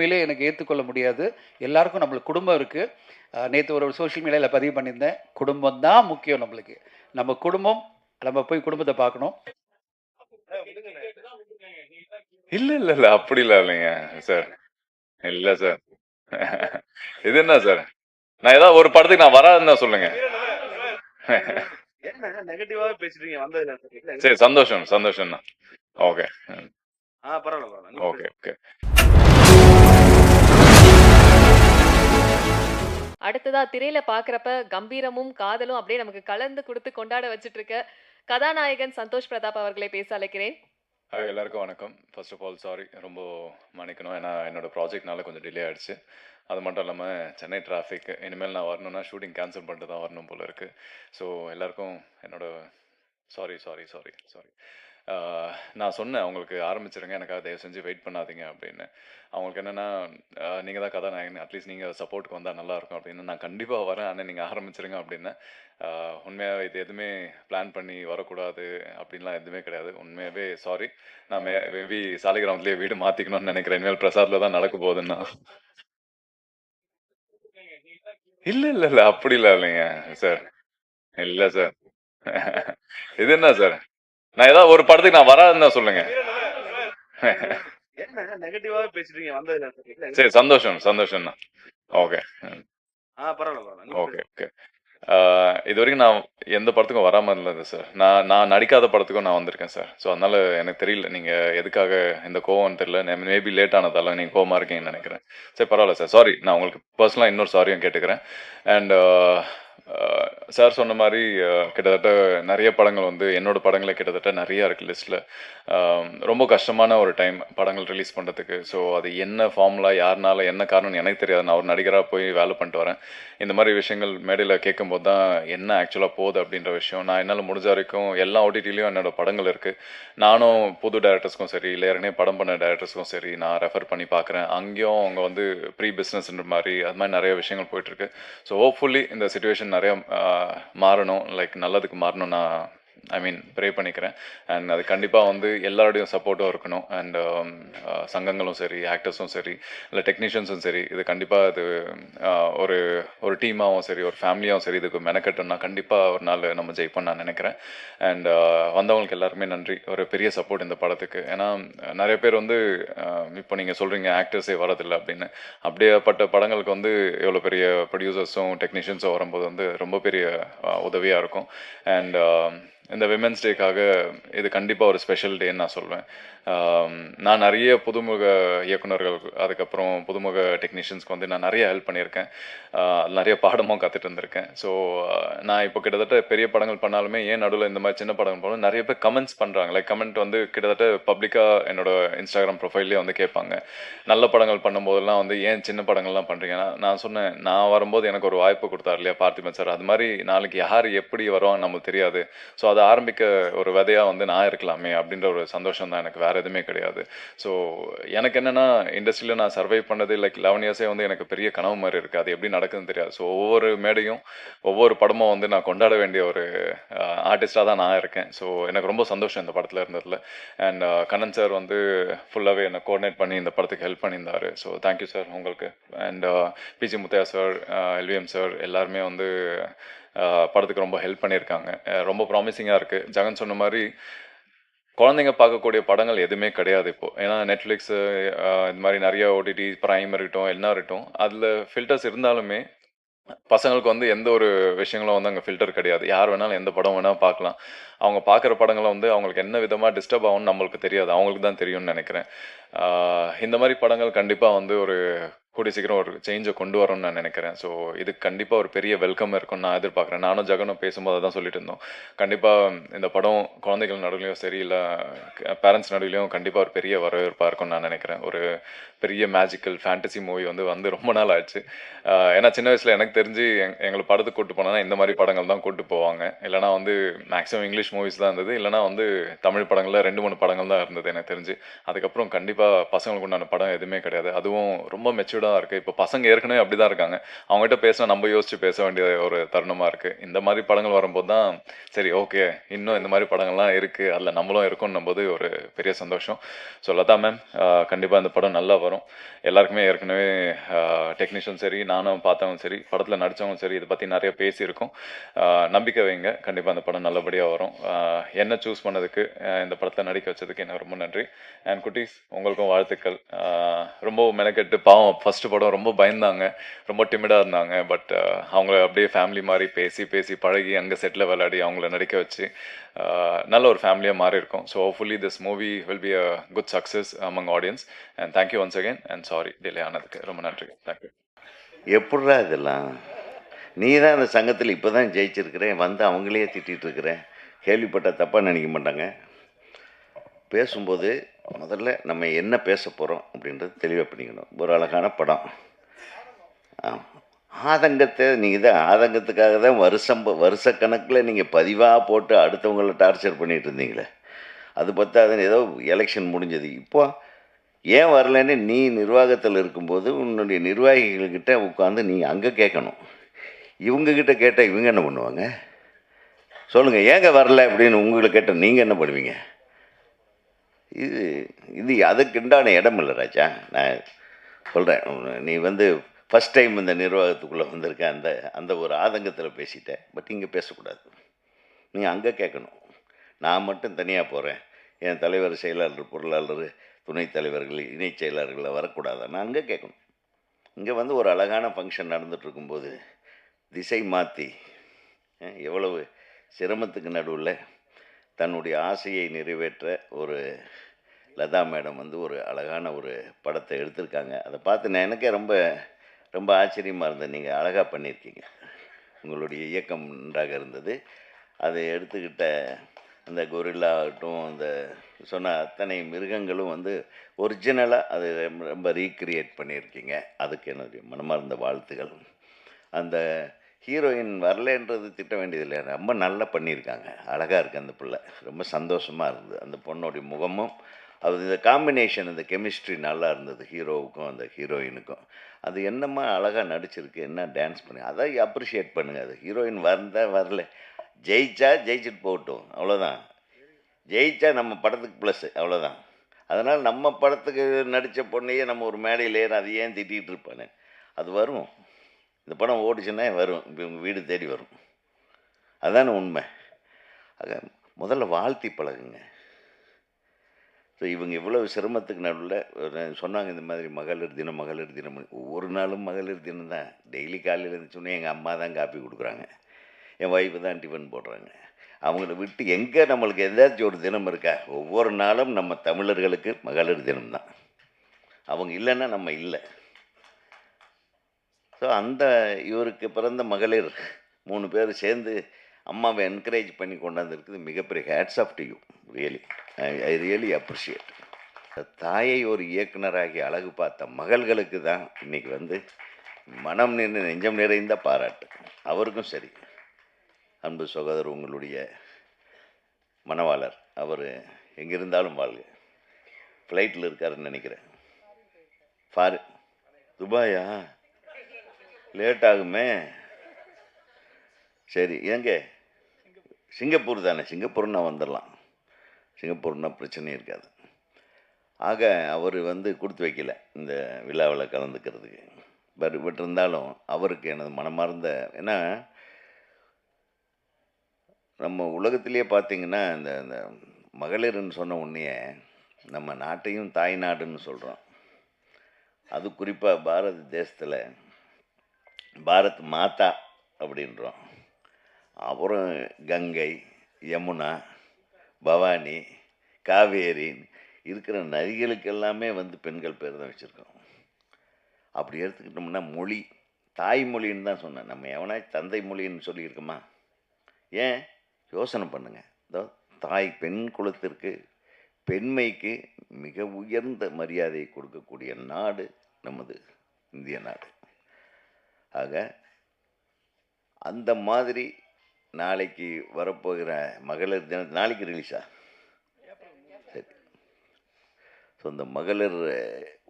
உண்மையிலே எனக்கு ஏற்றுக்கொள்ள முடியாது. எல்லாருக்கும் நம்மளுக்கு குடும்பம் இருக்கு. நேத்து ஒரு சோஷியல் மீடியால பதிவு பண்ணியிருந்தேன். குடும்பம் தான் முக்கியம் நம்மளுக்கு. நம்ம குடும்பம் நம்ம போய் குடும்பத்த பார்க்கணும். இல்ல அப்படிலாம் இல்லைங்க சார். இல்ல சார். இது என்ன சார்? நான் ஏதாவது ஒரு படத்துக்கு நான் வராதுன்னு தான் சொல்லுங்க. என்ன நெகட்டிவாவே பேசுறீங்க வந்ததுல இருந்து. சரி, சந்தோஷம் சந்தோஷம் தான். ஓகே. பரவாயில்ல ஓகே ஓகே. அடுத்ததா திரையில பாக்குறப்ப கம்பீரமும் காதலும் அப்படியே நமக்கு கலந்து கொடுத்து கொண்டாட வச்சிட்டு இருக்க கதாநாயகன் சந்தோஷ் பிரதாப் அவர்களை பேச அழைக்கிறேன். ஹாய், எல்லாருக்கும் வணக்கம். ஃபர்ஸ்ட் ஆஃப் ஆல் சாரி, ரொம்ப மன்னிக்கணும். ஏன்னா என்னோட ப்ராஜெக்ட்னால கொஞ்சம் டிலே ஆயிடுச்சு. அது மட்டும் இல்லாமல் சென்னை டிராஃபிக், இனிமேல் நான் வரணும்னா ஷூட்டிங் கேன்சல் பண்ணிட்டு தான் வரணும் போல இருக்குது. ஸோ எல்லாருக்கும் என்னோட சாரி சாரி சாரி சாரி. நான் சொன்னேன் அவங்களுக்கு ஆரம்பிச்சிருங்க, எனக்காக தயவு செஞ்சு வெயிட் பண்ணாதீங்க அப்படின்னு. அவங்களுக்கு என்னென்னா, நீங்கள் தான் கதாநாயகன், அட்லீஸ்ட் நீங்கள் சப்போர்ட்டுக்கு வந்தால் நல்லாயிருக்கும் அப்படின்னு. நான் கண்டிப்பாக வரேன், ஆனால் நீங்கள் ஆரம்பிச்சிருங்க அப்படின்னு. உண்மையாக இது எதுவுமே பிளான் பண்ணி வரக்கூடாது அப்படின்லாம் எதுவுமே கிடையாது. உண்மையாகவே சாரி. நான் மேபி சாலிகிராமத்துலேயே வீடு மாற்றிக்கணும்னு நினைக்கிறேன். இனிமேல் பிரசாத்தில் தான் நடக்க போகுதுன்னா. இல்லை அப்படிலாம் இல்லைங்க சார். இல்லை சார். இது என்ன சார்? நான் ஏதாவது ஒரு படத்துக்கு நான் வராதுன்னு தான் சொல்லுங்க. என்ன நெகட்டிவாவே பேசுறீங்க வந்ததுல இருந்து. சரி, சந்தோஷம் சந்தோஷம் தான். ஓகே. பரவாயில்ல ஓகே ஓகே. இது வரைக்கும் நான் எந்த படத்துக்கும் வராமல் இருந்தது சார். நான் நடிக்காத படத்துக்கும் நான் வந்திருக்கேன் சார். ஸோ அதனால எனக்கு தெரியல நீங்கள் எதுக்காக இந்த கோவம்னு தெரியல. மேபி லேட் ஆனதால நீங்கள் கோவமாக இருக்கீங்கன்னு நினைக்கிறேன். சரி, பரவாயில்ல சார். சாரி, நான் உங்களுக்கு பர்சனலாக இன்னொரு சாரியும் கேட்டுக்கிறேன். அண்ட் சார் சொன்ன மாதிரி கிட்டத்தட்ட நிறைய படங்கள் வந்து என்னோட படங்களே கிட்டத்தட்ட நிறையா இருக்குது லிஸ்ட்டில். ரொம்ப கஷ்டமான ஒரு டைம் படங்கள் ரிலீஸ் பண்ணுறதுக்கு. ஸோ அது என்ன ஃபார்முலா, யாருனால, என்ன காரணம்னு எனக்கு தெரியாது. நான் ஒரு நடிகராக போய் வேலை பண்ணிட்டு வரேன். இந்த மாதிரி விஷயங்கள் மேடையில் கேட்கும்போது தான் என்ன ஆக்சுவலாக போகுது அப்படின்ற விஷயம். நான் என்னால் முடிஞ்ச வரைக்கும் எல்லா ஓடிடிலையும் என்னோடய படங்கள் இருக்குது. நானும் புது டேரக்டர்ஸ்க்கும் சரி, இல்லை ஏற்கனவே படம் பண்ண டேரக்டர்ஸ்க்கும் சரி, நான் ரெஃபர் பண்ணி பார்க்குறேன். அங்கேயும் அவங்க வந்து ப்ரீ பிஸ்னஸ்ன்ற மாதிரி அது மாதிரி நிறைய விஷயங்கள் போயிட்டுருக்கு. ஸோ ஹோப்ஃபுல்லி இந்த சுச்சுவேஷன் நிறையா மாறணும், லைக் நல்லதுக்கு மாறணும். நான் ப்ரே பண்ணிக்கிறேன். அண்ட் அது கண்டிப்பாக வந்து எல்லாரோடையும் சப்போர்ட்டும் இருக்கணும். அண்ட் சங்கங்களும் சரி, ஆக்டர்ஸும் சரி, இல்லை டெக்னீஷியன்ஸும் சரி, இது கண்டிப்பாக இது ஒரு ஒரு டீமாகவும் சரி, ஒரு ஃபேமிலியாகவும் சரி, இதுக்கு மெனக்கட்டோம்னா கண்டிப்பாக ஒரு நாள் நம்ம ஜெயிப்போம் நான் நினைக்கிறேன். அண்ட் வந்தவங்களுக்கு எல்லாருமே நன்றி. ஒரு பெரிய சப்போர்ட் இந்த படத்துக்கு. ஏன்னா நிறைய பேர் வந்து இப்போ நீங்கள் சொல்கிறீங்க ஆக்டர்ஸே வரதில்லை அப்படின்னு. அப்படியேப்பட்ட படங்களுக்கு வந்து எவ்வளோ பெரிய ப்ரொடியூசர்ஸும் டெக்னீஷியன்ஸும் வரும்போது வந்து ரொம்ப பெரிய உதவியாக இருக்கும். அண்ட் இந்த விமென்ஸ் டேக்காக இது கண்டிப்பாக ஒரு ஸ்பெஷல் டேன்னு நான் சொல்வேன். நான் நிறைய புதுமுக இயக்குநர்கள், அதுக்கப்புறம் புதுமுக டெக்னீஷியன்ஸ்க்கு வந்து நான் நிறைய ஹெல்ப் பண்ணியிருக்கேன். நிறைய பாடமும் கற்றுட்டு இருந்திருக்கேன். ஸோ நான் இப்போ கிட்டத்தட்ட பெரிய படங்கள் பண்ணாலுமே ஏன் நடுவில் இந்த மாதிரி சின்ன படங்கள் போனாலும் நிறைய பேர் கமெண்ட்ஸ் பண்ணுறாங்க. லைக் கமெண்ட் வந்து கிட்டத்தட்ட பப்ளிக்காக என்னோட இன்ஸ்டாகிராம் ப்ரொஃபைல்லேயே வந்து கேட்பாங்க. நல்ல படங்கள் பண்ணும்போதெல்லாம் வந்து ஏன் சின்ன படங்கள்லாம் பண்ணுறீங்கன்னா, நான் சொன்னேன், நான் வரும்போது எனக்கு ஒரு வாய்ப்பு கொடுத்தாரு இல்லையா பார்த்திபன் சார், அது மாதிரி நாளைக்கு யார் எப்படி வருவாங்க நமக்கு தெரியாது. ஸோ அதை ஆரம்பிக்க ஒரு விதையாக வந்து நான் இருக்கலாமே அப்படின்ற ஒரு சந்தோஷம் தான் எனக்கு, வேறு எதுவுமே கிடையாது. ஸோ எனக்கு என்னென்னா, இண்டஸ்ட்ரியில் நான் சர்வை பண்ணது லைக் 11 இயர்ஸே வந்து எனக்கு பெரிய கனவு மாதிரி இருக்குது. அது எப்படி நடக்குதுன்னு தெரியாது. ஸோ ஒவ்வொரு மேடையும் ஒவ்வொரு படமும் வந்து நான் கொண்டாட வேண்டிய ஒரு ஆர்டிஸ்டாக தான் நான் இருக்கேன். ஸோ எனக்கு ரொம்ப சந்தோஷம் இந்த படத்தில் இருந்ததில். அண்ட் கண்ணன் சார் வந்து ஃபுல்லாகவே என்னை கோஆர்டினேட் பண்ணி இந்த படத்துக்கு ஹெல்ப் பண்ணியிருந்தார். ஸோ தேங்க்யூ சார் உங்களுக்கு. And PG Muthaiah sir, LVM sir எல்லாருமே வந்து படத்துக்கு ரொம்ப ஹெல்ப் பண்ணியிருக்காங்க. ரொம்ப ப்ராமிசிங்காக இருக்குது. ஜெகன் சொன்ன மாதிரி குழந்தைங்க பார்க்கக்கூடிய படங்கள் எதுவுமே கிடையாது இப்போது. ஏன்னா நெட்ஃப்ளிக்ஸு இந்த மாதிரி நிறைய ஓடிடி ப்ரைம் இருக்கட்டும், என்ன இருக்கட்டும், அதில் ஃபில்டர்ஸ் இருந்தாலுமே பசங்களுக்கு வந்து எந்த ஒரு விஷயங்களும் வந்து அங்கே ஃபில்டர் கிடையாது. யார் வேணாலும் எந்த படம் வேணாலும் பார்க்கலாம். அவங்க பார்க்குற படங்களை வந்து அவங்களுக்கு என்ன விதமாக டிஸ்டர்ப் ஆகும்னு நம்மளுக்கு தெரியாது, அவங்களுக்கு தான் தெரியும்னு நினைக்கிறேன். இந்த மாதிரி படங்கள் கண்டிப்பாக வந்து ஒரு கூடிய சீக்கிரம் ஒரு சேஞ்சை கொண்டு வரும்னு நான் நினைக்கிறேன். ஸோ இதுக்கு கண்டிப்பாக ஒரு பெரிய வெல்கம் இருக்கும்னு நான் எதிர்பார்க்குறேன். நானும் ஜெகனும் பேசும்போது தான் சொல்லிட்டு இருந்தோம். கண்டிப்பாக இந்த படம் குழந்தைகள் நடுவிலையும் சரி, இல்லை பேரண்ட்ஸ் நடுவிலையும் கண்டிப்பாக ஒரு பெரிய வரவேற்பாக இருக்கும்னு நான் நினைக்கிறேன். ஒரு பெரிய மேஜிக்கல் ஃபேண்டசி மூவி வந்து ரொம்ப நாள் ஆச்சு. ஏன்னா சின்ன வயசில் எனக்கு தெரிஞ்சு எங்களை படத்துக்கு கூப்பிட்டு போனோன்னா இந்த மாதிரி படங்கள் தான் கூப்பிட்டு போவாங்க. இல்லைனா வந்து மேக்ஸிமம் இங்கிலீஷ் மூவிஸ் தான் இருந்தது. இல்லைனா வந்து தமிழ் படங்களில் 2-3 படங்கள் தான் இருந்தது எனக்கு தெரிஞ்சு. அதுக்கப்புறம் கண்டிப்பாக பசங்களுக்கு உண்டான படம் எதுவுமே கிடையாது. அதுவும் ரொம்ப மெச்சூர்டான தான் இருக்குது. இப்போ பசங்க ஏற்கனவே அப்படி தான் இருக்காங்க. அவங்ககிட்ட பேசினா நம்ம யோசிச்சு பேச வேண்டிய ஒரு தருணமாக இருக்குது. இந்த மாதிரி படங்கள் வரும்போது தான் சரி ஓகே, இன்னும் இந்த மாதிரி படங்கள்லாம் இருக்குது, அதில் நம்மளும் இருக்கோன்னும் போது ஒரு பெரிய சந்தோஷம். ஸோ லதா மேம், கண்டிப்பாக இந்த படம் நல்லா வரும். எல்லாருக்குமே ஏற்கனவே டெக்னீஷியன் சரி, நானும் பார்த்தவங்க சரி, படத்தில் நடித்தவங்க சரி, இதை பற்றி நிறைய பேசியிருக்கோம். நம்பிக்கை வைங்க, கண்டிப்பாக அந்த படம் நல்லபடியாக வரும். என்ன சூஸ் பண்ணதுக்கு, இந்த படத்தில் நடிக்க வச்சதுக்கு எனக்கு ரொம்ப நன்றி. அண்ட் குட்டீஸ், உங்களுக்கும் வாழ்த்துக்கள். ரொம்ப மெனக்கெட்டு, பாவம் ஃபர்ஸ்ட் படம் ரொம்ப பயந்தாங்க, ரொம்ப டிமிடாக இருந்தாங்க. பட் அவங்கள அப்படியே ஃபேமிலி மாதிரி பேசி பேசி பழகி அங்கே செட்டில் விளையாடி அவங்கள நடிக்க வச்சு நல்ல ஒரு ஃபேமிலியாக மாறி இருக்கும். So hopefully this movie will be a good success among audience. And thank you once again and sorry delay ஆனதுக்கு. ரொம்ப நன்றி. தேங்க்யூ. எப்பட்றா இதெல்லாம்? நீ தான் அந்த சங்கத்தில் இப்போ தான் ஜெயிச்சிருக்கிறேன், வந்து அவங்களையே திட்டிகிட்டு இருக்கிறேன். கேள்விப்பட்ட தப்பாக நினைக்க மாட்டாங்க. பேசும்போது முதல்ல நம்ம என்ன பேச போகிறோம் அப்படின்றது தெளிவாக பண்ணிக்கணும். ஒரு அழகான படம். ஆதங்கத்தை நீங்கள் தான் ஆதங்கத்துக்காக தான் வருஷக்கணக்கில் நீங்கள் பதிவாக போட்டு அடுத்தவங்கள டார்ச்சர் பண்ணிகிட்டு இருந்தீங்களே. அது பத்தாதுன்னு ஏதோ எலெக்ஷன் முடிஞ்சது. இப்போ ஏன் வரலன்னு நீ நிர்வாகத்தில் இருக்கும்போது உன்னுடைய நிர்வாகிகள்கிட்ட உட்காந்து நீ அங்கே கேட்கணும். இவங்கக்கிட்ட கேட்டால் இவங்க என்ன பண்ணுவாங்க? சொல்லுங்கள், ஏங்க வரல அப்படின்னு உங்களை கேட்டால் நீங்கள் என்ன பண்ணுவீங்க? இது இது அதுக்குண்டான இடம் இல்லை ராஜா. நான் சொல்கிறேன், நீ வந்து ஃபஸ்ட் டைம் இந்த நிர்வாகத்துக்குள்ளே வந்திருக்க, அந்த ஒரு ஆதங்கத்தில் பேசிட்டேன். பட் இங்கே பேசக்கூடாது, நீ அங்கே கேட்கணும். நான் மட்டும் தனியாக போகிறேன், என் தலைவர், செயலாளர், பொருளாளர், துணைத் தலைவர்கள், இணைச் செயலாளர்களை வரக்கூடாது, நான் அங்கே கேட்கணும். இங்கே வந்து ஒரு அழகான ஃபங்க்ஷன் நடந்துகிட்ருக்கும்போது திசை மாற்றி எவ்வளவு சிரமத்துக்கு நடுவில் தன்னுடைய ஆசையை நிறைவேற்ற ஒரு லதா மேடம் வந்து ஒரு அழகான ஒரு படத்தை எடுத்திருக்காங்க. அதை பார்த்து நான் எனக்கே ரொம்ப ரொம்ப ஆச்சரியமாக இருந்தது. நீங்கள் அழகாக பண்ணியிருக்கீங்க, உங்களுடைய இயக்கம் நன்றாக இருந்தது. அதை எடுத்துக்கிட்ட அந்த கொரில்லா ஆகட்டும், அந்த சொன்ன அத்தனை மிருகங்களும் வந்து ஒரிஜினலாக அது ரொம்ப ரீக்ரியேட் பண்ணியிருக்கீங்க. அதுக்கு என்னுடைய மனமார்ந்த வாழ்த்துக்கள். அந்த ஹீரோயின் வரலன்றது திட்ட வேண்டியதில்லை, ரொம்ப நல்லா பண்ணியிருக்காங்க. அழகாக இருக்குது அந்த பிள்ளை, ரொம்ப சந்தோஷமாக இருந்தது. அந்த பொண்ணுடைய முகமும் அது இந்த காம்பினேஷன், இந்த கெமிஸ்ட்ரி நல்லா இருந்தது, ஹீரோவுக்கும் அந்த ஹீரோயினுக்கும். அது என்னம்மா அழகாக நடிச்சிருக்கு, என்ன டான்ஸ் பண்ணி, அதை அப்ரிஷியேட் பண்ணுங்கள். அது ஹீரோயின் வரல, ஜெயிச்சா ஜெயிச்சுட்டு போகட்டும், அவ்வளோதான். ஜெயிச்சா நம்ம படத்துக்கு ப்ளஸ், அவ்வளோதான். அதனால் நம்ம படத்துக்கு நடித்த பொண்ணையே நம்ம ஒரு மேடையில் ஏற அது ஏன் திட்டிகிட்டு இருப்பானே, அது வரும். இந்த படம் ஓடிச்சுன்னா வரும், இப்போ உங்கள் வீடு தேடி வரும். அதுதானே உண்மை. ஆக முதல்ல வாழ்த்தி பழகுங்க. ஸோ இவங்க இவ்வளோ சிரமத்துக்கு நடுவில் சொன்னாங்க, இந்த மாதிரி மகளிர் தினம் ஒவ்வொரு நாளும் மகளிர் தினம் தான். டெய்லி காலையில் இருந்துச்சுன்னே எங்கள் அம்மா தான் காப்பி கொடுக்குறாங்க, என் ஒய்ஃபு தான் டிஃபன் போடுறாங்க. அவங்கள விட்டு எங்கே நம்மளுக்கு ஏதாச்சும் ஒரு தினம் இருக்கா? ஒவ்வொரு நாளும் நம்ம தமிழர்களுக்கு மகளிர் தினம்தான். அவங்க இல்லைன்னா நம்ம இல்லை. ஸோ அந்த இவருக்கு பிறந்த மகளிர் 3 பேர் சேர்ந்து அம்மாவை என்கரேஜ் பண்ணி கொண்டாந்துருக்குது மிகப்பெரிய hats off to you. Really I really appreciate. தாயை ஒரு இயக்குனராகி அழகு பார்த்த மகள்களுக்கு தான் இன்றைக்கி வந்து மனம் நின்று நெஞ்சம் நிறைந்த பாராட்டு. அவருக்கும் சரி, அன்பு சகோதரர் உங்களுடைய மணவாளர், அவர் எங்கிருந்தாலும் வாழ்க. ஃப்ளைட்டில் இருக்காருன்னு நினைக்கிறேன். துபாயா? லேட் ஆகுமே. சரி, எங்கே? சிங்கப்பூர் தானே? சிங்கப்பூர்னா வந்துடலாம், சிங்கப்பூர்னா பிரச்சனையும் இருக்காது. ஆக அவர் வந்து கொடுத்து வைக்கல இந்த விழாவில் கலந்துக்கிறதுக்கு. பட் இருந்தாலும் அவருக்கு எனது மனமார்ந்த, ஏன்னா நம்ம உலகத்திலே பார்த்திங்கன்னா இந்த இந்த மகளிர்னு சொன்ன உடனே நம்ம நாட்டையும் தாய் நாடுன்னு சொல்கிறோம். அது குறிப்பாக பாரத தேசத்தில் பாரத் மாதா அப்படின்றோம். அப்புறம் கங்கை, யமுனா, பவானி, காவேரி இருக்கிற நதிகளுக்கு எல்லாமே வந்து பெண்கள் பேர் தான் வச்சுருக்கோம். அப்படி எடுத்துக்கிட்டோம்னா மொழி, தாய்மொழின்னு தான் சொன்னேன். நம்ம எவனாச்சும் தந்தை மொழின்னு சொல்லியிருக்கோமா? ஏன் யோசனை பண்ணுங்கள். இதோ தாய், பெண் குலத்திற்கு, பெண்மைக்கு மிக உயர்ந்த மரியாதையை கொடுக்கக்கூடிய நாடு நமது இந்திய நாடு. ஆக அந்த மாதிரி நாளைக்கு வரப்போகிற மகளிர் தினம், நாளைக்கு ரிலீஸா? சரி. ஸோ இந்த மகளிர்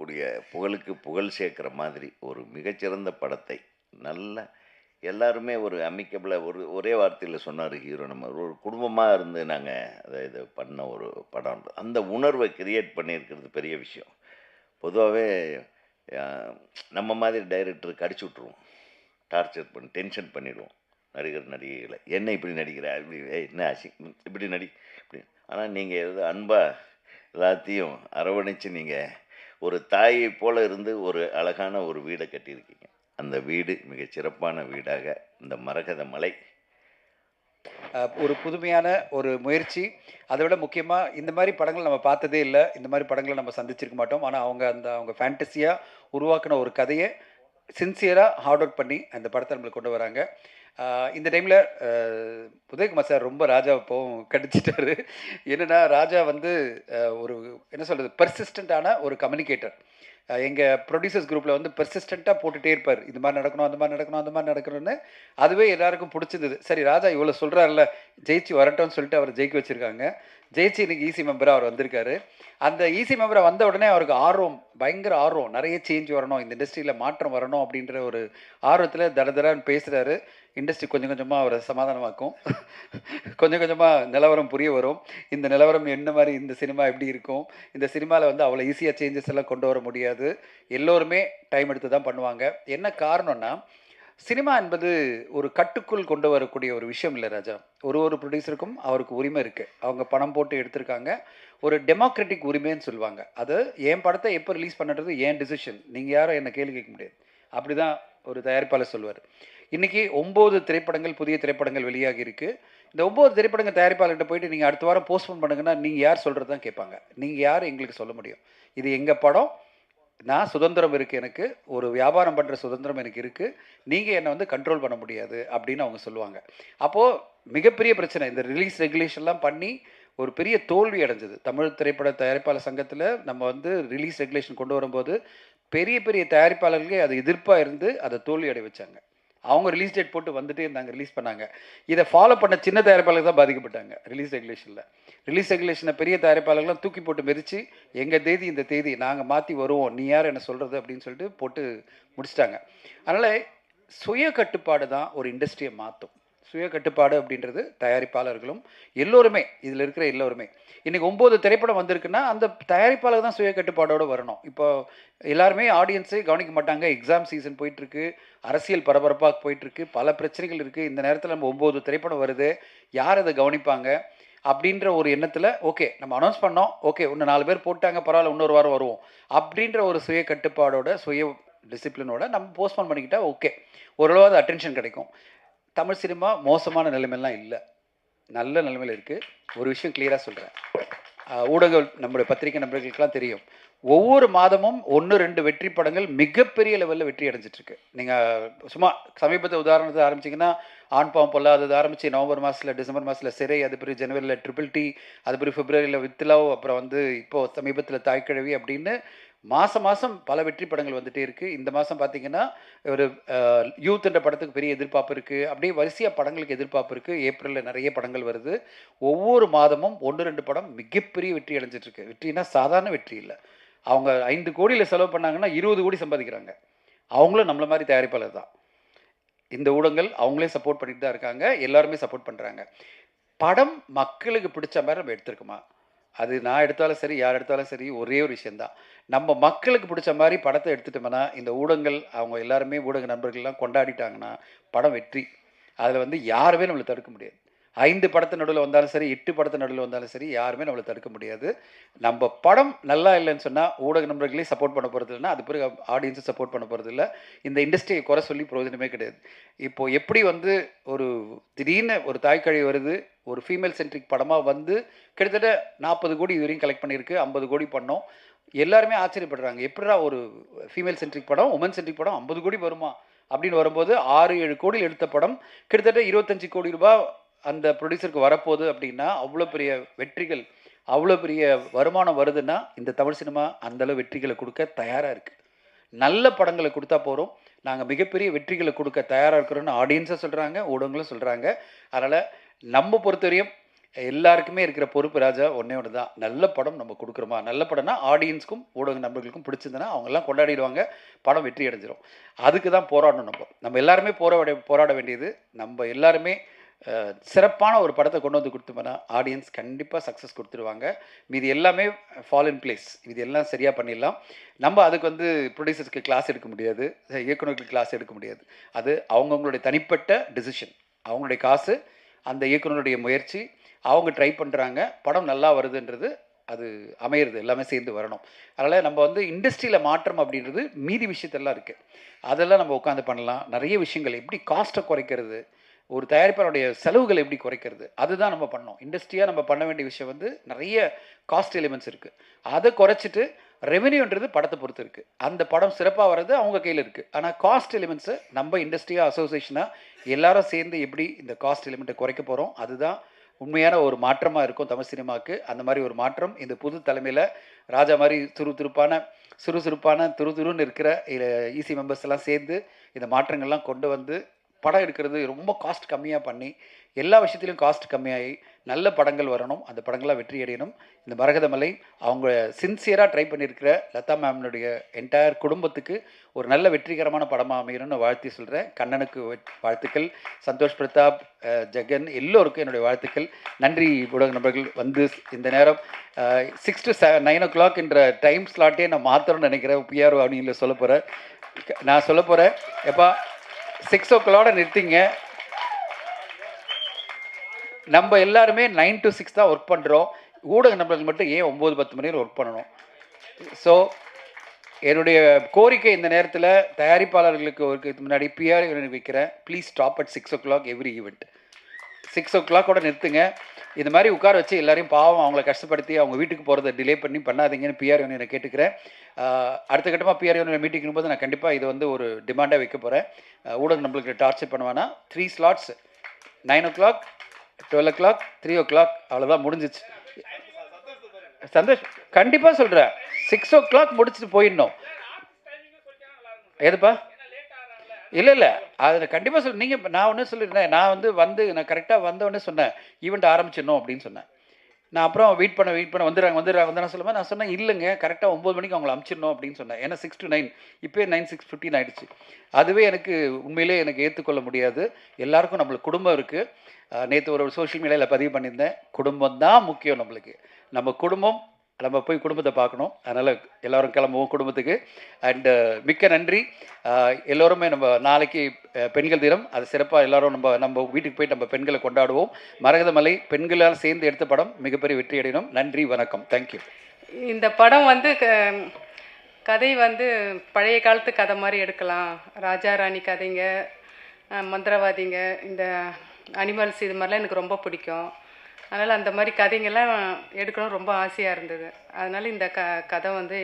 உடைய புகழுக்கு புகழ் சேர்க்குற மாதிரி ஒரு மிகச்சிறந்த படத்தை நல்ல எல்லாருமே ஒரு அமிக்கபிளாக ஒரே வார்த்தையில் சொன்னார் ஹீரோ. நம்ம ஒரு குடும்பமாக இருந்து நாங்கள் அதை இது பண்ண ஒரு படம். அந்த உணர்வை கிரியேட் பண்ணியிருக்கிறது பெரிய விஷயம். பொதுவாகவே நம்ம மாதிரி டைரக்டருக்கு அடிச்சு விட்ருவோம், டார்ச்சர் பண்ணி டென்ஷன் பண்ணிடுவோம் நடிகைகளை. என்ன இப்படி நடிக்கிற, இப்படி என்ன இப்படி இப்படி. ஆனால் நீங்கள் எது அன்பாக எல்லாத்தையும் அரவணைச்சு நீங்கள் ஒரு தாயை போல் இருந்து ஒரு அழகான ஒரு வீடை கட்டியிருக்கீங்க. அந்த வீடு மிகச் சிறப்பான வீடாக இந்த மரகத மலை ஒரு புதுமையான ஒரு முயற்சி. அதை விட முக்கியமாக இந்த மாதிரி படங்கள் நம்ம பார்த்ததே இல்லை, இந்த மாதிரி படங்களை நம்ம சந்திச்சிருக்க மாட்டோம். ஆனால் அவங்க ஃபேண்டஸியாக உருவாக்கின ஒரு கதையை சின்சியராக ஹார்ட் ஒர்க் பண்ணி அந்த படத்தை நம்மளுக்கு கொண்டு வராங்க. இந்த டைமில் உதயகுமார் சார் ரொம்ப ராஜாவை போவும் கடிச்சிட்டாரு. என்னென்னா ராஜா வந்து ஒரு என்ன சொல்கிறது, பர்சிஸ்டண்ட்டான ஒரு கம்யூனிகேட்டர். எங்கள் ப்ரொடியூசர்ஸ் குரூப்பில் வந்து பெர்சிஸ்டண்ட்டாக போட்டுகிட்டே இருப்பார், இது மாதிரி நடக்கணும், அந்த மாதிரி நடக்கணும், அந்த மாதிரி நடக்கணும்னு. அதுவே எல்லாருக்கும் பிடிச்சிருந்தது. சரி ராஜா இவ்வளோ சொல்கிறாருல, ஜெயிச்சு வரட்டும்னு சொல்லிட்டு அவர் ஜெயிக்க வச்சுருக்காங்க. ஜெயிச்சு இன்னைக்கு ஈசி மெம்பராக அவர் வந்திருக்காரு. அந்த ஈசி மெம்பரை வந்த உடனே அவருக்கு ஆர்வம், பயங்கர ஆர்வம், நிறைய சேஞ்ச் வரணும், இந்த இண்டஸ்ட்ரியில் மாற்றம் வரணும் அப்படின்ற ஒரு ஆர்வத்தில் தடன்னு பேசுகிறாரு. இண்டஸ்ட்ரி கொஞ்சம் கொஞ்சமாக அவரை சமாதானமாக்கும், கொஞ்சம் கொஞ்சமாக நிலவரம் புரிய வரும். இந்த நிலவரம் என்ன மாதிரி, இந்த சினிமா எப்படி இருக்கும், இந்த சினிமாவில் வந்து அவ்வளோ ஈஸியாக சேஞ்சஸ் எல்லாம் கொண்டு வர முடியாது, எல்லோருமே டைம் எடுத்து தான் பண்ணுவாங்க. என்ன காரணம்னா சினிமா என்பது ஒரு கட்டுக்குள் கொண்டு வரக்கூடிய ஒரு விஷயம் இல்லை ராஜா. ஒரு ப்ரொடியூசருக்கும் அவருக்கு உரிமை இருக்குது. அவங்க பணம் போட்டு எடுத்திருக்காங்க, ஒரு டெமோக்ராட்டிக் உரிமைன்னு சொல்லுவாங்க. அது என் படத்தை எப்போ ரிலீஸ் பண்ணுறது என் டிசிஷன், நீங்கள் யாரும் என்னை கேள்வி கேட்க முடியாது, அப்படி தான் ஒரு தயாரிப்பாளர் சொல்லுவார். இன்றைக்கி 9 திரைப்படங்கள், புதிய திரைப்படங்கள் வெளியாகி இருக்குது. இந்த 9 திரைப்படங்கள் தயாரிப்பாளர்கிட்ட போயிட்டு நீங்கள் அடுத்த வாரம் போஸ்ட்போன் பண்ணுங்கன்னா நீங்கள் யார் சொல்கிறது தான் கேட்பாங்க. நீங்கள் யார் எங்களுக்கு சொல்ல முடியும், இது எங்கள் படம், நான் சுதந்திரம் இருக்குது, எனக்கு ஒரு வியாபாரம் பண்ணுற சுதந்திரம் எனக்கு இருக்குது, நீங்கள் என்னை வந்து கண்ட்ரோல் பண்ண முடியாது அப்படின்னு அவங்க சொல்லுவாங்க. அப்போது மிகப்பெரிய பிரச்சனை, இந்த ரிலீஸ் ரெகுலேஷன்லாம் பண்ணி ஒரு பெரிய தோல்வி அடைஞ்சது. தமிழ் திரைப்பட தயாரிப்பாளர் சங்கத்தில் நம்ம வந்து ரிலீஸ் ரெகுலேஷன் கொண்டு வரும்போது பெரிய பெரிய தயாரிப்பாளர்களே அது எதிர்ப்பாக இருந்து அதை தோல்வி அடைய வச்சாங்க. அவங்க ரிலீஸ் டேட் போட்டு வந்துட்டே இருந்தாங்க, ரிலீஸ் பண்ணாங்க. இதை ஃபாலோ பண்ண சின்ன தயாரிப்பாளர்கள் தான் பாதிக்கப்பட்டாங்க ரிலீஸ் ரெகுலேஷனில். ரிலீஸ் ரெகுலேஷனை பெரிய தயாரிப்பாளர்கள்லாம் தூக்கி போட்டு மெரிச்சு, எங்கள் தேதி இந்த தேதி நாங்கள் மாற்றி வருவோம், நீ யார் என்ன சொல்கிறது அப்படின்னு சொல்லிட்டு போட்டு முடிச்சிட்டாங்க. அதனால் சுய கட்டுப்பாடு தான் ஒரு இண்டஸ்ட்ரியை மாற்றும். சுய கட்டுப்பாடு அப்படின்றது தயாரிப்பாளர்களும் எல்லோருமே, இதில் இருக்கிற எல்லோருமே. இன்றைக்கி 9 திரைப்படம் வந்திருக்குன்னா அந்த தயாரிப்பாளர் தான் சுய கட்டுப்பாடோடு வரணும். இப்போ எல்லாருமே ஆடியன்ஸை கவனிக்க மாட்டாங்க, எக்ஸாம் சீசன் போயிட்டுருக்கு, அரசியல் பரபரப்பாக போயிட்டுருக்கு, பல பிரச்சனைகள் இருக்குது. இந்த நேரத்தில் நம்ம 9 திரைப்படம் வருது, யார் அதை கவனிப்பாங்க அப்படின்ற ஒரு எண்ணத்தில் ஓகே நம்ம அனௌன்ஸ் பண்ணோம், ஓகே இன்னும் 4 பேர் போட்டாங்க, பரவாயில்ல இன்னொரு வாரம் வருவோம் அப்படின்ற ஒரு சுய கட்டுப்பாடோட சுய டிசிப்ளினோட நம்ம போஸ்ட்போன் பண்ணிக்கிட்டால் ஓகே, ஓரளவாவது அட்டென்ஷன் கிடைக்கும். தமிழ் சினிமா மோசமான நிலைமையெல்லாம் இல்லை, நல்ல நிலைமையில் இருக்குது. ஒரு விஷயம் கிளியராக சொல்கிறேன், ஊடகங்கள் நம்முடைய பத்திரிகை நண்பர்களுக்கெல்லாம் தெரியும், ஒவ்வொரு மாதமும் 1-2 வெற்றி படங்கள் மிகப்பெரிய லெவலில் வெற்றி அடைஞ்சிட்ருக்கு. நீங்கள் சும்மா சமீபத்தை உதாரணத்தை ஆரம்பிச்சிங்கன்னா ஆண் பாவம் பொல்லாதது ஆரம்பித்து நவம்பர் மாதத்தில், டிசம்பர் மாதத்தில் சிறை, அது பிறகு ஜனவரியில் ட்ரிபிள் டி, அது பிறகு பிப்ரவரியில் வித்லவ், அப்புறம் வந்து இப்போது சமீபத்தில் தாய்க்கிழவி அப்படின்னு மாதம் பல வெற்றி படங்கள் வந்துகிட்டே இருக்குது. இந்த மாதம் பார்த்திங்கன்னா ஒரு யூத் என்ற படத்துக்கு பெரிய எதிர்பார்ப்பு இருக்குது. அப்படியே வரிசையாக படங்களுக்கு எதிர்பார்ப்பு இருக்குது. ஏப்ரலில் நிறைய படங்கள் வருது. ஒவ்வொரு மாதமும் 1-2 படம் மிகப்பெரிய வெற்றி அடைஞ்சிட்ருக்கு. வெற்றினா சாதாரண வெற்றி இல்லை. அவங்க 5 கோடியில் செலவு பண்ணாங்கன்னா 20 கோடி சம்பாதிக்கிறாங்க. அவங்களும் நம்மள மாதிரி தயாரிப்பாளர் தான். இந்த ஊடகங்கள் அவங்களே சப்போர்ட் பண்ணிட்டு தான் இருக்காங்க, எல்லாருமே சப்போர்ட் பண்ணுறாங்க. படம் மக்களுக்கு பிடிச்ச மாதிரி நம்ம எடுத்துருக்குமா, அது நான் எடுத்தாலும் சரி, யார் எடுத்தாலும் சரி, ஒரே ஒரு விஷயந்தான், நம்ம மக்களுக்கு பிடிச்ச மாதிரி படத்தை எடுத்துட்டோம்னா இந்த ஊடகங்கள் அவங்க எல்லாருமே ஊடக நண்பர்கள்லாம் கொண்டாடிட்டாங்கன்னா படம் வெற்றி. அதில் வந்து யாருமே நம்மளை தடுக்க முடியாது. 5 படத்து நடுவில் வந்தாலும் சரி, 8 படத்து நடுவில் வந்தாலும் சரி, யாருமே நம்மளை தடுக்க முடியாது. நம்ம படம் நல்லா இல்லைன்னு சொன்னால் ஊடக நண்பர்களே சப்போர்ட் பண்ண போகிறது இல்லைன்னா அது பிறகு ஆடியன்ஸை சப்போர்ட் பண்ண போகிறது இல்லை. இந்த இண்டஸ்ட்ரியை குறை சொல்லி பிரயோஜனமே கிடையாது. இப்போது எப்படி வந்து ஒரு திடீர்னு ஒரு தாய்க்கழி வருது, ஒரு ஃபீமேல் சென்ட்ரிக் படமாக வந்து கிட்டத்தட்ட 40 கோடி இதுவரையும் கலெக்ட் பண்ணியிருக்கு, 50 கோடி பண்ணோம். எல்லாருமே ஆச்சரியப்படுறாங்க, எப்படிடா ஒரு ஃபீமேல் சென்ட்ரிக் படம், உமன் சென்ட்ரிக் படம் 50 கோடி வருமா அப்படின்னு வரும்போது 6-7 கோடியில் எடுத்த படம் கிட்டத்தட்ட 25 கோடி ரூபாய் அந்த ப்ரொடியூசருக்கு வரப்போகுது. அப்படின்னா அவ்வளோ பெரிய வெற்றிகள், அவ்வளோ பெரிய வருமானம் வருதுன்னா இந்த தமிழ் சினிமா அந்தளவு வெற்றிகளை கொடுக்க தயாராக இருக்குது. நல்ல படங்களை கொடுத்தா போகிறோம், நாங்கள் மிகப்பெரிய வெற்றிகளை கொடுக்க தயாராக இருக்கிறோன்னு ஆடியன்ஸை சொல்கிறாங்க, ஊடகங்களும் சொல்கிறாங்க. அதனால் நம்ம பொறுத்தவரையும் எல்லாருக்குமே இருக்கிற பொறுப்பு ராஜா ஒன்றே ஒன்று தான், நல்ல படம் நம்ம கொடுக்குறோமா, நல்ல படம்னா ஆடியன்ஸ்க்கும் ஊடக நண்பர்களுக்கும் பிடிச்சிருந்ததுன்னா அவங்கெல்லாம் கொண்டாடிடுவாங்க, படம் வெற்றி அடைஞ்சிரும். அதுக்கு தான் போராடணும். நம்ம எல்லாருமே போராட வேண்டியது, நம்ம எல்லாருமே சிறப்பான ஒரு படத்தை கொண்டு வந்து கொடுத்தோம்னா ஆடியன்ஸ் கண்டிப்பாக சக்ஸஸ் கொடுத்துருவாங்க. மீதி எல்லாமே ஃபால் இன் பிளேஸ், இது எல்லாம் சரியாக பண்ணிடலாம். நம்ம அதுக்கு வந்து ப்ரொடியூசர்ஸ்க்கு கிளாஸ் எடுக்க முடியாது, இயக்குநர்களுக்கு கிளாஸ் எடுக்க முடியாது. அது அவங்கவுங்களுடைய தனிப்பட்ட டிசிஷன், அவங்களுடைய காசு, அந்த இயக்குனருடைய முயற்சி, அவங்க ட்ரை பண்ணுறாங்க, படம் நல்லா வருதுன்றது அது அமையிறது, எல்லாமே சேர்ந்து வரணும். அதனால் நம்ம வந்து இண்டஸ்ட்ரியில் மாற்றம் அப்படின்றது மீதி விஷயத்தெல்லாம் இருக்குது, அதெல்லாம் நம்ம உட்காந்து பண்ணலாம். நிறைய விஷயங்கள் எப்படி காஸ்ட்டை குறைக்கிறது, ஒரு தயாரிப்பாளருடைய செலவுகளை எப்படி குறைக்கிறது, அதுதான் நம்ம பண்ணோம். இண்டஸ்ட்ரியாக நம்ம பண்ண வேண்டிய விஷயம் வந்து நிறைய காஸ்ட் எலிமெண்ட்ஸ் இருக்குது, அதை குறைச்சிட்டு ரெவென்யூன்றது படத்தை பொறுத்து இருக்குது. அந்த படம் சிறப்பாக வர்றது அவங்க கையில் இருக்குது. ஆனால் காஸ்ட் எலிமெண்ட்ஸை நம்ம இண்டஸ்ட்ரியாக அசோசியேஷனாக எல்லாரும் சேர்ந்து எப்படி இந்த காஸ்ட் எலிமெண்ட்டை குறைக்க போகிறோம், அதுதான் உண்மையான ஒரு மாற்றமாக இருக்கும் தமிழ் சினிமாவுக்கு. அந்த மாதிரி ஒரு மாற்றம் இந்த புது தலைமையில் ராஜா மாதிரி சுறுசுறுப்பான துருன்னு இருக்கிற ஈசி மெம்பர்ஸ் எல்லாம் சேர்ந்து இந்த மாற்றங்கள்லாம் கொண்டு வந்து படம் எடுக்கிறது ரொம்ப காஸ்ட் கம்மியாக பண்ணி, எல்லா விஷயத்துலையும் காஸ்ட் கம்மியாகி நல்ல படங்கள் வரணும், அந்த படங்களாக வெற்றி அடையணும். இந்த மரகதமலை அவங்க சின்சியராக ட்ரை பண்ணியிருக்கிற லதா மேம்னுடைய என்டையர் குடும்பத்துக்கு ஒரு நல்ல வெற்றிகரமான படமாக அமையணும்னு வாழ்த்தி சொல்கிறேன். கண்ணனுக்கு வாழ்த்துக்கள், சந்தோஷ் பிரதாப், ஜெகன் எல்லோருக்கும் என்னுடைய வாழ்த்துக்கள். நன்றி ஊடக நண்பர்கள். வந்து இந்த நேரம் 6 to 9 o'clock என்ற டைம் ஸ்லாட்டே நான் மாற்றணும்னு நினைக்கிறேன். பிஆர்ஓ அவனியில் சொல்ல போகிறேன் எப்பா 6 o'clock நிறுத்திங்க. நம்ம எல்லாருமே 9 to 6 தான் ஒர்க் பண்ணுறோம். ஊடக நண்பர்கள் மட்டும் ஏன் 9-10 மணி நேரம் ஒர்க் பண்ணணும்? ஸோ என்னுடைய கோரிக்கை இந்த நேரத்தில் தயாரிப்பாளர்களுக்கு ஒரு முன்னாடி பிஆர் வைக்கிறேன், please stop at 6 o'clock every event. 6 o'clock நிறுத்துங்க. இந்த மாதிரி உட்கார வச்சு எல்லாரையும் பாவம் அவங்கள கஷ்டப்படுத்தி அவங்க வீட்டுக்கு போகிறத டிலே பண்ணாதீங்கன்னு பிஆர் யூனியனை கேட்டுக்கிறேன். அடுத்த கட்டமாக பிஆர் யூனியன் மீட்டிங் போது நான் கண்டிப்பாக இது வந்து ஒரு டிமாண்டாக வைக்க போகிறேன். ஊடகம் நம்மளுக்கு டார்ச்சர் பண்ணுவானா 3 slots 9 o'clock, 12 o'clock, 3 o'clock, அவ்வளோதான் முடிஞ்சிச்சு. சந்தோஷ் கண்டிப்பாக சொல்கிறேன், 6 o'clock முடிச்சுட்டு போயிடணும். எதுப்பா? இல்லை அதை கண்டிப்பாக நீங்கள் நான் ஒன்று சொல்லியிருந்தேன், நான் கரெக்டாக வந்தோடனே சொன்னேன் ஈவெண்ட் ஆரம்பிச்சிடணும் அப்படின்னு சொன்னேன். நான் அப்புறம் வெயிட் பண்ண வந்துடுறாங்க சொல்லுவேன். நான் சொன்னேன் இல்லைங்க, கரெக்டாக 9 மணிக்கு அவங்களை அனுப்பிச்சிடணும் அப்படின்னு சொன்னேன். ஏன்னா 6 to 9 இப்போ 9:15 ஆகிடுச்சு. அதுவே எனக்கு உண்மையிலே எனக்கு ஏற்றுக்கொள்ள முடியாது. எல்லாருக்கும் நம்மளுக்கு குடும்பம் இருக்குது. நேற்று ஒரு சோஷியல் மீடியாவில் பதிவு பண்ணியிருந்தேன், குடும்பம் தான் முக்கியம் நம்மளுக்கு. நம்ம குடும்பம், நம்ம போய் குடும்பத்தை பார்க்கணும். அதனால் எல்லோரும் கிளம்புவோம் குடும்பத்துக்கு. அண்டு மிக்க நன்றி. எல்லோருமே நம்ம நாளைக்கு பெண்கள் தினம், அது சிறப்பாக எல்லோரும் நம்ம வீட்டுக்கு போய் நம்ம பெண்களை கொண்டாடுவோம். மரகதமலை பெண்களால் சேர்ந்து எடுத்த படம் மிகப்பெரிய வெற்றி அடையணும். நன்றி, வணக்கம், தேங்க்யூ. இந்த படம் வந்து கதை வந்து பழைய காலத்து கதை மாதிரி எடுக்கலாம். ராஜா ராணி கதைங்க, மந்திரவாதிங்க, இந்த அனிமல்ஸ், இது மாதிரிலாம் எனக்கு ரொம்ப பிடிக்கும். அதனால் அந்த மாதிரி கதைங்கள்லாம் எடுக்கணும் ரொம்ப ஆசையாக இருந்தது. அதனால் இந்த கதை வந்து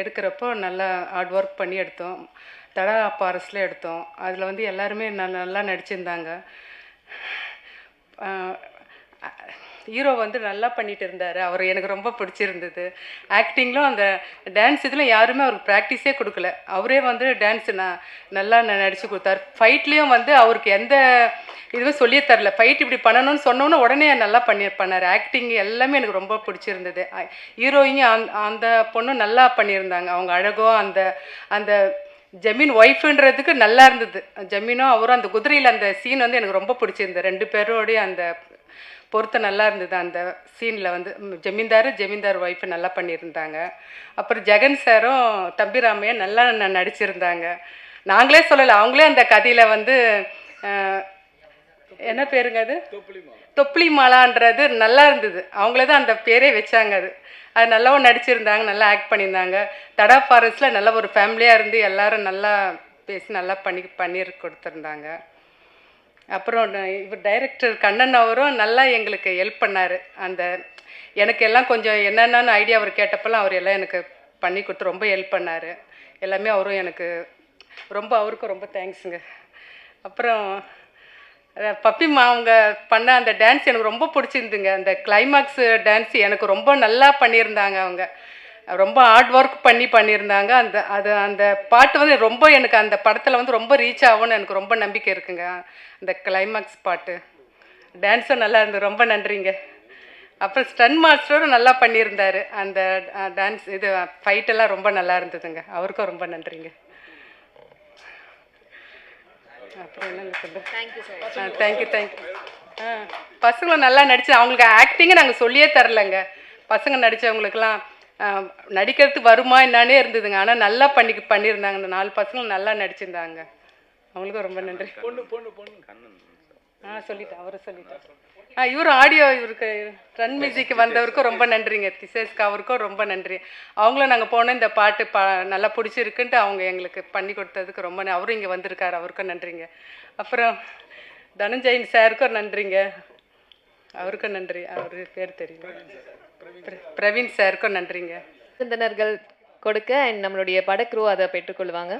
எடுக்கிறப்போ நல்லா ஹார்ட் ஒர்க் பண்ணி எடுத்தோம். தடா ஃபாரஸ்ட்டில் எடுத்தோம். அதில் வந்து எல்லாருமே நல்லா நடிச்சிருந்தாங்க. ஹீரோ வந்து நல்லா பண்ணிட்டு இருந்தார். அவர் எனக்கு ரொம்ப பிடிச்சிருந்தது. ஆக்டிங்லும் அந்த டான்ஸ் இதில் யாருமே அவருக்கு ப்ராக்டிஸே கொடுக்கல. அவரே வந்து டான்ஸ் நல்லா நடித்து கொடுத்தார். ஃபைட்லேயும் வந்து அவருக்கு எந்த இதுவே சொல்லியே தரல. ஃபைட் இப்படி பண்ணணும்னு சொன்னோன்னே உடனே நல்லா பண்ணார். ஆக்டிங் எல்லாமே எனக்கு ரொம்ப பிடிச்சிருந்தது. ஹீரோயிங்க அந்த பொண்ணும் நல்லா பண்ணியிருந்தாங்க. அவங்க அழகோ அந்த அந்த ஜமீன் ஒய்ஃபுன்றதுக்கு நல்லா இருந்தது. ஜமீனும் அவரும் அந்த குதிரையில் அந்த சீன் வந்து எனக்கு ரொம்ப பிடிச்சிருந்தது. 2 பேரோடைய அந்த பொறுத்த நல்லா இருந்தது. அந்த சீனில் வந்து ஜமீன்தார் ஒய்ஃபு நல்லா பண்ணியிருந்தாங்க. அப்புறம் ஜெகன் சாரும் தம்பிராமையும் நல்லா நடிச்சிருந்தாங்க. நாங்களே சொல்லலை, அவங்களே அந்த கதையில் வந்து என்ன பேருங்க அது, தொப்ளி மாலான்றது நல்லா இருந்தது. அவங்களே தான் அந்த பேரே வச்சாங்க. அது நல்லாவும் நடிச்சிருந்தாங்க, நல்லா ஆக்ட் பண்ணியிருந்தாங்க. தடா ஃபாரஸ்ட்டில் நல்ல ஒரு ஃபேமிலியாக இருந்து எல்லோரும் நல்லா பேசி நல்லா பண்ணி கொடுத்துருந்தாங்க. அப்புறம் இவர் டைரக்டர் கண்ணன் அவரும் நல்லா எங்களுக்கு ஹெல்ப் பண்ணார். அந்த எனக்கு எல்லாம் கொஞ்சம் என்னென்னு ஐடியா அவர் கேட்டப்பெல்லாம் அவர் எல்லாம் எனக்கு பண்ணி கொடுத்து ரொம்ப ஹெல்ப் பண்ணார். எல்லாமே அவரும் எனக்கு அவருக்கும் ரொம்ப தேங்க்ஸுங்க. அப்புறம் பப்பிம்மா அவங்க பண்ண அந்த டான்ஸ் எனக்கு ரொம்ப பிடிச்சிருந்துங்க. அந்த கிளைமாக்ஸ் டான்ஸ் எனக்கு ரொம்ப நல்லா பண்ணியிருந்தாங்க. அவங்க ரொம்ப ஹார்ட் ஒர்க் பண்ணியிருந்தாங்க. அந்த பாட்டு வந்து ரொம்ப எனக்கு அந்த படத்தில் வந்து ரொம்ப ரீச் ஆகும்னு எனக்கு ரொம்ப நம்பிக்கை இருக்குங்க. அந்த கிளைமாக்ஸ் பாட்டு டான்ஸும் நல்லா இருந்தது, ரொம்ப நன்றிங்க. அப்புறம் ஸ்டன் மாஸ்டரும் நல்லா பண்ணியிருந்தார். அந்த டான்ஸ் இது ஃபைட்டெல்லாம் ரொம்ப நல்லா இருந்ததுங்க, அவருக்கும் ரொம்ப நன்றிங்க. அப்புறம் என்ன சொல்லுங்கள். Thank you so much. தேங்க்யூ. பசங்களும் நல்லா நடிச்சு, அவங்களுக்கு ஆக்டிங்கை நாங்கள் சொல்லியே தரலைங்க. பசங்க நடித்தவங்களுக்கெல்லாம் நடிக்கிறதுக்கு வருமா என்னானே இருந்ததுங்க. ஆனால் நல்லா பண்ணியிருந்தாங்க. இந்த 4 பசங்களும் நல்லா நடிச்சிருந்தாங்க. அவங்களுக்கும் ரொம்ப நன்றி. சொல்லிட்டேன், அவரும் சொல்லிட்டேன். இவரும் ஆடியோ, இவருக்கு ரன் மியூசிக் வந்தவருக்கும் ரொம்ப நன்றிங்க. திசேஸ்க்கு அவருக்கும் ரொம்ப நன்றி. அவங்களும் நாங்கள் போனோம், இந்த பாட்டு நல்லா பிடிச்சிருக்குன்ட்டு அவங்க எங்களுக்கு பண்ணி கொடுத்ததுக்கு ரொம்ப அவரும் இங்கே வந்திருக்காரு, அவருக்கும் நன்றிங்க. அப்புறம் தனஞ்சயன் சாருக்கும் நன்றிங்க, அவருக்கும் நன்றி. அவர் பேர் தெரியும், பிரவீன் சாருக்கும் நன்றிங்க. விருந்தினர்கள் கொடுக்க and நம்மளுடைய படக்ரூ அதை பெற்றுக்கொள்வாங்க.